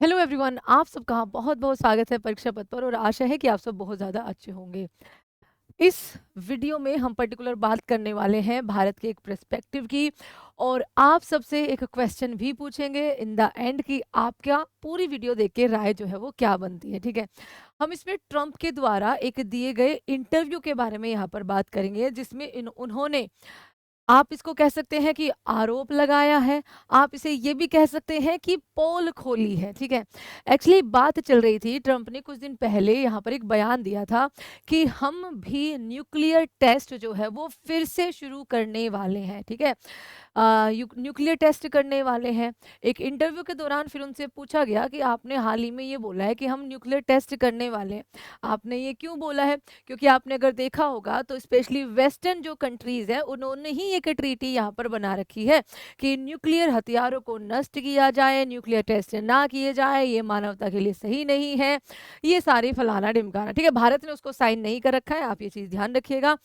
Hello everyone, आप सबका बहुत बहुत स्वागत है परीक्षा पथ पर और आशा है कि आप सब बहुत ज़्यादा अच्छे होंगे। इस वीडियो में हम पर्टिकुलर बात करने वाले हैं भारत के एक पर्सपेक्टिव की और आप सबसे एक क्वेश्चन भी पूछेंगे इन द एंड कि आपका पूरी वीडियो देख के राय जो है वो क्या बनती है। ठीक है, हम इसमें ट्रंप के द्वारा एक दिए गए इंटरव्यू के बारे में यहाँ पर बात करेंगे जिसमें उन्होंने, आप इसको कह सकते हैं कि आरोप लगाया है, आप इसे ये भी कह सकते हैं कि पोल खोली है। ठीक है, एक्चुअली बात चल रही थी, ट्रंप ने कुछ दिन पहले यहाँ पर एक बयान दिया था कि हम भी न्यूक्लियर टेस्ट जो है वो फिर से शुरू करने वाले हैं। ठीक है, न्यूक्लियर टेस्ट करने वाले हैं। एक इंटरव्यू के दौरान फिर उनसे पूछा गया कि आपने हाल ही में ये बोला है कि हम न्यूक्लियर टेस्ट करने वाले हैं, आपने ये क्यों बोला है? क्योंकि आपने अगर देखा होगा तो स्पेशली वेस्टर्न जो कंट्रीज है उन्होंने ही एक ट्रीटी यहाँ पर बना रखी है कि न्यूक्लियर हथियारों को नष्ट किया जाए, न्यूक्लियर टेस्ट ना किए जाए, ये मानवता के लिए सही नहीं है, ये सारी फलाना ढिमकाना। ठीक है, भारत ने उसको साइन नहीं कर रखा है, आप ये चीज़ ध्यान रखिएगा।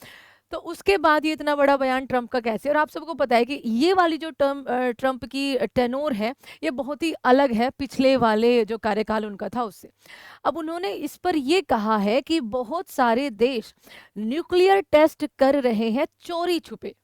तो उसके बाद ये इतना बड़ा बयान ट्रंप का कैसे? और आप सबको पता है कि ये वाली जो ट्रंप की टेनोर है ये बहुत ही अलग है पिछले वाले जो कार्यकाल उनका था उससे। अब उन्होंने इस पर ये कहा है कि बहुत सारे देश न्यूक्लियर टेस्ट कर रहे हैं चोरी छुपे।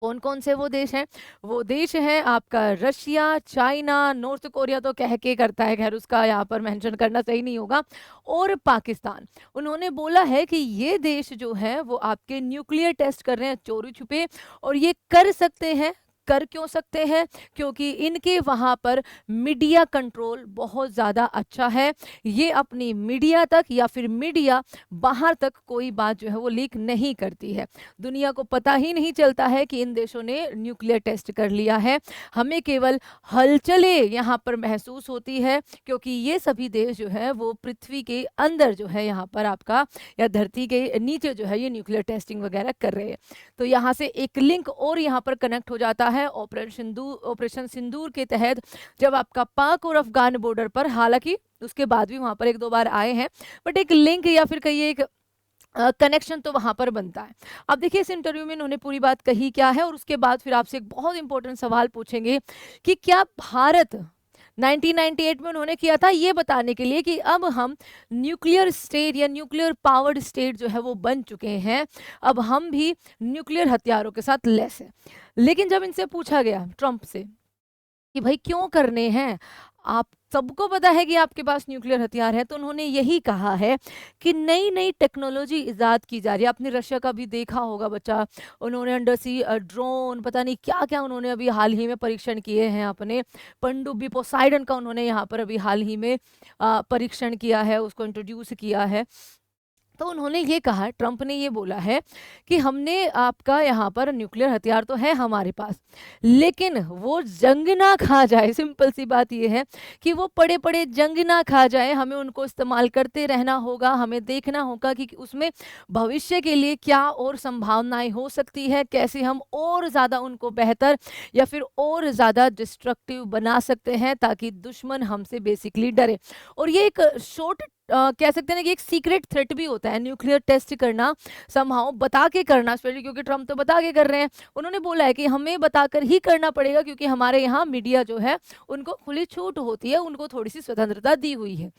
कौन कौन से वो देश हैं? वो देश है आपका रशिया, चाइना, नॉर्थ कोरिया तो कह के करता है, खैर उसका यहाँ पर मेंशन करना सही नहीं होगा, और पाकिस्तान। उन्होंने बोला है कि ये देश जो है वो आपके न्यूक्लियर टेस्ट कर रहे हैं चोरी छुपे, और ये कर सकते हैं। कर क्यों सकते हैं? क्योंकि इनके वहां पर मीडिया कंट्रोल बहुत ज़्यादा अच्छा है, ये अपनी मीडिया तक या फिर मीडिया बाहर तक कोई बात जो है वो लीक नहीं करती है। दुनिया को पता ही नहीं चलता है कि इन देशों ने न्यूक्लियर टेस्ट कर लिया है, हमें केवल हलचलें यहाँ पर महसूस होती है क्योंकि ये सभी देश जो है वो पृथ्वी के अंदर जो है यहाँ पर आपका या धरती के नीचे जो है ये न्यूक्लियर टेस्टिंग वगैरह कर रहे हैं। तो यहाँ से एक लिंक और यहाँ पर कनेक्ट हो जाता है ऑपरेशन सिंदूर के तहत, जब आपका पाक और अफगान बॉर्डर पर, हालांकि उसके बाद भी वहां पर एक दो बार आए हैं, बट एक लिंक या फिर कहिए एक कनेक्शन तो वहां पर बनता है। अब देखिए इस इंटरव्यू में इन्होंने पूरी बात कही क्या है, और उसके बाद फिर आपसे एक बहुत इंपॉर्टेंट सवाल पूछेंगे कि क्या भारत 1998 में उन्होंने किया था ये बताने के लिए कि अब हम न्यूक्लियर स्टेट या न्यूक्लियर पावर्ड स्टेट जो है वो बन चुके हैं, अब हम भी न्यूक्लियर हथियारों के साथ लैस हैं। लेकिन जब इनसे पूछा गया ट्रंप से कि भाई क्यों करने हैं, आप सबको पता है कि आपके पास न्यूक्लियर हथियार है, तो उन्होंने यही कहा है कि नई नई टेक्नोलॉजी इजाद की जा रही है। आपने रशिया का भी देखा होगा बच्चा, उन्होंने अंडर सी ड्रोन, पता नहीं क्या क्या उन्होंने अभी हाल ही में परीक्षण किए हैं, अपने पनडुब्बी पोसाइडन का उन्होंने यहाँ पर अभी हाल ही में परीक्षण किया है, उसको इंट्रोड्यूस किया है। तो उन्होंने ये कहा, ट्रंप ने ये बोला है कि हमने आपका यहाँ पर न्यूक्लियर हथियार तो है हमारे पास, लेकिन वो जंग ना खा जाए। सिंपल सी बात ये है कि वो पड़े पड़े जंग ना खा जाए, हमें उनको इस्तेमाल करते रहना होगा, हमें देखना होगा कि उसमें भविष्य के लिए क्या और संभावनाएं हो सकती है, कैसे हम और ज़्यादा उनको बेहतर या फिर और ज़्यादा डिस्ट्रक्टिव बना सकते हैं ताकि दुश्मन हमसे बेसिकली डरे। और ये एक शॉर्ट कह सकते हैं ना कि एक सीक्रेट थ्रेट भी होता है न्यूक्लियर टेस्ट करना, समहाउ बता के करना, स्पेशली क्योंकि ट्रम्प तो बता के कर रहे हैं। उन्होंने बोला है कि हमें बताकर ही करना पड़ेगा क्योंकि हमारे यहाँ मीडिया जो है उनको खुली छूट होती है, उनको थोड़ी सी स्वतंत्रता दी हुई है।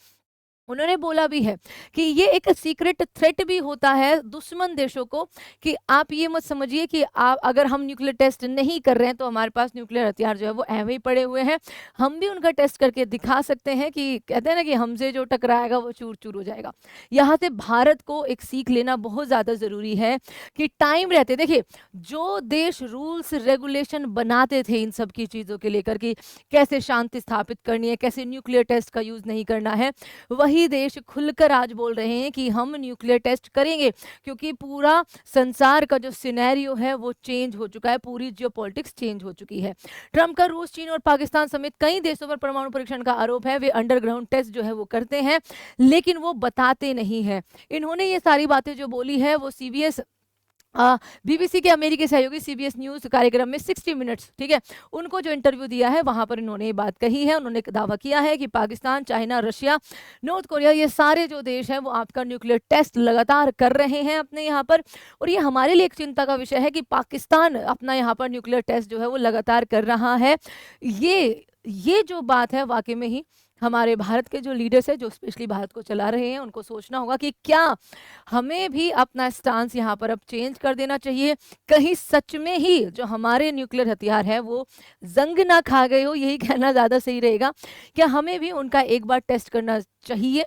उन्होंने बोला भी है कि ये एक सीक्रेट थ्रेट भी होता है दुश्मन देशों को, कि आप ये मत समझिए कि आप, अगर हम न्यूक्लियर टेस्ट नहीं कर रहे हैं तो हमारे पास न्यूक्लियर हथियार जो है वो ऐवे ही पड़े हुए हैं, हम भी उनका टेस्ट करके दिखा सकते हैं कि कहते हैं ना कि हमसे जो टकराएगा वो चूर चूर हो जाएगा। यहाँ से भारत को एक सीख लेना बहुत ज़्यादा ज़रूरी है कि टाइम रहते, देखिए जो देश रूल्स रेगुलेशन बनाते थे इन सब की चीज़ों के लेकर कि कैसे शांति स्थापित करनी है, कैसे न्यूक्लियर टेस्ट का यूज़ नहीं करना है, वही देश खुलकर आज बोल रहे हैं कि हम न्यूक्लियर टेस्ट करेंगे क्योंकि पूरा संसार का जो सिनेरियो है वो चेंज हो चुका है, पूरी जियोपॉलिटिक्स चेंज हो चुकी है। ट्रंप का रूस, चीन और पाकिस्तान समेत कई देशों पर परमाणु परीक्षण का आरोप है, वे अंडरग्राउंड टेस्ट जो है वो करते हैं लेकिन वो बताते नहीं है। इन्होंने ये सारी बातें जो बोली है वो सीबीएस बीबीसी के अमेरिकी सहयोगी सीबीएस न्यूज कार्यक्रम में 60 मिनट्स, ठीक है, उनको जो इंटरव्यू दिया है वहां पर इन्होंने ये बात कही है। उन्होंने दावा किया है कि Pakistan, China, Russia, north Korea, ये सारे जो देश हैं वो आपका न्यूक्लियर टेस्ट लगातार कर रहे हैं अपने यहाँ पर, और ये हमारे लिए एक चिंता का विषय है कि पाकिस्तान अपना यहाँ पर न्यूक्लियर टेस्ट जो है वो लगातार कर रहा है। ये जो बात है वाकई में ही हमारे भारत के जो लीडर्स हैं, जो स्पेशली भारत को चला रहे हैं, उनको सोचना होगा कि क्या हमें भी अपना स्टांस यहाँ पर अब चेंज कर देना चाहिए, कहीं सच में ही जो हमारे न्यूक्लियर हथियार है वो जंग ना खा गए हो, यही कहना ज़्यादा सही रहेगा। क्या हमें भी उनका एक बार टेस्ट करना चाहिए?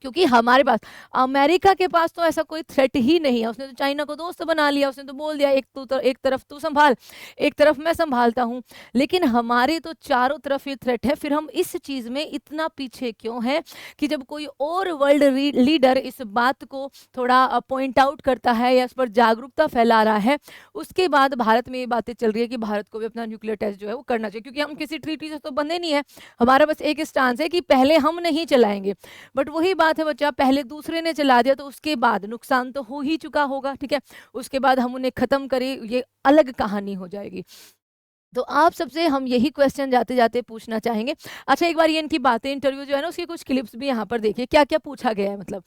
क्योंकि हमारे पास, अमेरिका के पास तो ऐसा कोई थ्रेट ही नहीं है। उसने तो चाइना को दोस्त बना लिया, उसने तो बोल दिया एक तरफ तू संभाल, एक तरफ मैं संभालता हूँ। लेकिन हमारे तो चारों तरफ ये थ्रेट है। फिर हम इस चीज़ में इतना पीछे क्यों हैं कि जब कोई और वर्ल्ड लीडर इस बात को थोड़ा पॉइंट आउट करता है या इस पर जागरूकता फैला रहा है, उसके बाद भारत में ये बातें चल रही है कि भारत को भी अपना न्यूक्लियर टेस्ट जो है वो करना चाहिए। क्योंकि हम किसी ट्रीटी से तो बंधे नहीं है, हमारा बस एक स्टांस है कि पहले हम नहीं चलाएंगे। बट वही बात है बच्चा, पहले दूसरे ने चला दिया तो उसके बाद नुकसान तो हो ही चुका होगा, ठीक है। उसके बाद हम उन्हें खत्म करें, ये अलग कहानी हो जाएगी। तो आप सबसे हम यही क्वेश्चन जाते जाते पूछना चाहेंगे। अच्छा, एक बार ये इनकी बातें, इंटरव्यू जो है ना, उसकी कुछ क्लिप्स भी यहाँ पर देखिए, क्या क्या पूछा गया है। मतलब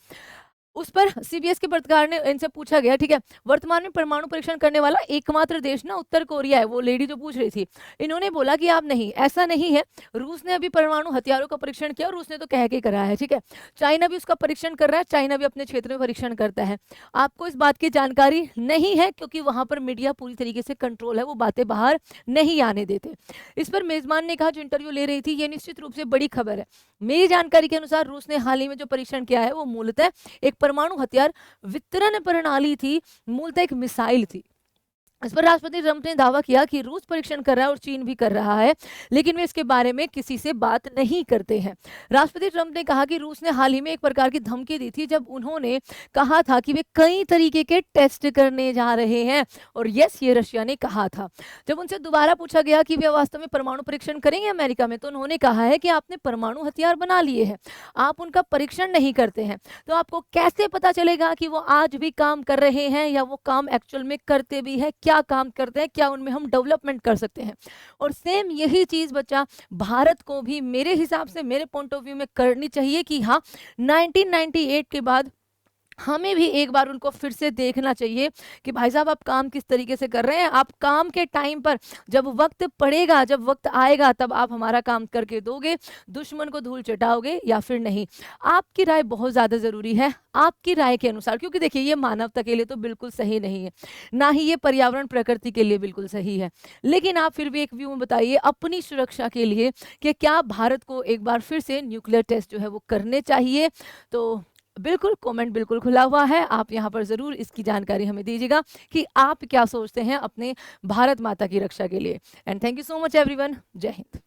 उस पर सीबीएस के पत्रकार ने इनसे पूछा गया, ठीक है, वर्तमान में परमाणु परीक्षण करने वाला एकमात्र देश ना उत्तर कोरिया है। वो लेडी जो पूछ रही थी, इन्होंने बोला कि आप नहीं, ऐसा नहीं है। रूस ने अभी परमाणु हथियारों का परीक्षण किया और रूस ने तो कह के कराया है, ठीक है। चाइना भी उसका परीक्षण कर रहा है, चाइना भी अपने क्षेत्र में परीक्षण करता है। आपको इस बात की जानकारी नहीं है क्योंकि वहां पर मीडिया पूरी तरीके से कंट्रोल है, वो बातें बाहर नहीं आने देते। इस पर मेजबान ने कहा, जो इंटरव्यू ले रही थी, ये निश्चित रूप से बड़ी खबर है। मेरी जानकारी के अनुसार रूस ने हाल ही में जो परीक्षण किया है वो मूलतः एक परमाणु हथियार वितरण प्रणाली थी, मूलतः एक मिसाइल थी। इस पर राष्ट्रपति ट्रंप ने दावा किया कि रूस परीक्षण कर रहा है और चीन भी कर रहा है, लेकिन वे इसके बारे में किसी से बात नहीं करते हैं। राष्ट्रपति ट्रंप ने कहा कि रूस ने हाल ही में एक प्रकार की धमकी दी थी जब उन्होंने कहा था कि वे कई तरीके के टेस्ट करने जा रहे हैं। और यस, ये रशिया ने कहा था। जब उनसे दोबारा पूछा गया कि वे वास्तव में परमाणु परीक्षण करेंगे अमेरिका में, तो उन्होंने कहा है कि आपने परमाणु हथियार बना लिए हैं, आप उनका परीक्षण नहीं करते हैं, तो आपको कैसे पता चलेगा कि वो आज भी काम कर रहे हैं या वो काम एक्चुअल में करते भी है, क्या काम करते हैं, क्या उनमें हम डेवलपमेंट कर सकते हैं। और सेम यही चीज बच्चा भारत को भी मेरे हिसाब से, मेरे पॉइंट ऑफ व्यू में करनी चाहिए कि हाँ, 1998 के बाद हमें भी एक बार उनको फिर से देखना चाहिए कि भाई साहब आप काम किस तरीके से कर रहे हैं। आप काम के टाइम पर, जब वक्त पड़ेगा, जब वक्त आएगा, तब आप हमारा काम करके दोगे, दुश्मन को धूल चटाओगे या फिर नहीं। आपकी राय बहुत ज़्यादा ज़रूरी है, आपकी राय के अनुसार। क्योंकि देखिए, ये मानवता के लिए तो बिल्कुल सही नहीं है, ना ही ये पर्यावरण प्रकृति के लिए बिल्कुल सही है। लेकिन आप फिर भी एक व्यू में बताइए अपनी सुरक्षा के लिए कि क्या भारत को एक बार फिर से न्यूक्लियर टेस्ट जो है वो करने चाहिए। तो बिल्कुल, कमेंट बिल्कुल खुला हुआ है, आप यहाँ पर ज़रूर इसकी जानकारी हमें दीजिएगा कि आप क्या सोचते हैं अपने भारत माता की रक्षा के लिए। And thank you so much everyone. जय हिंद।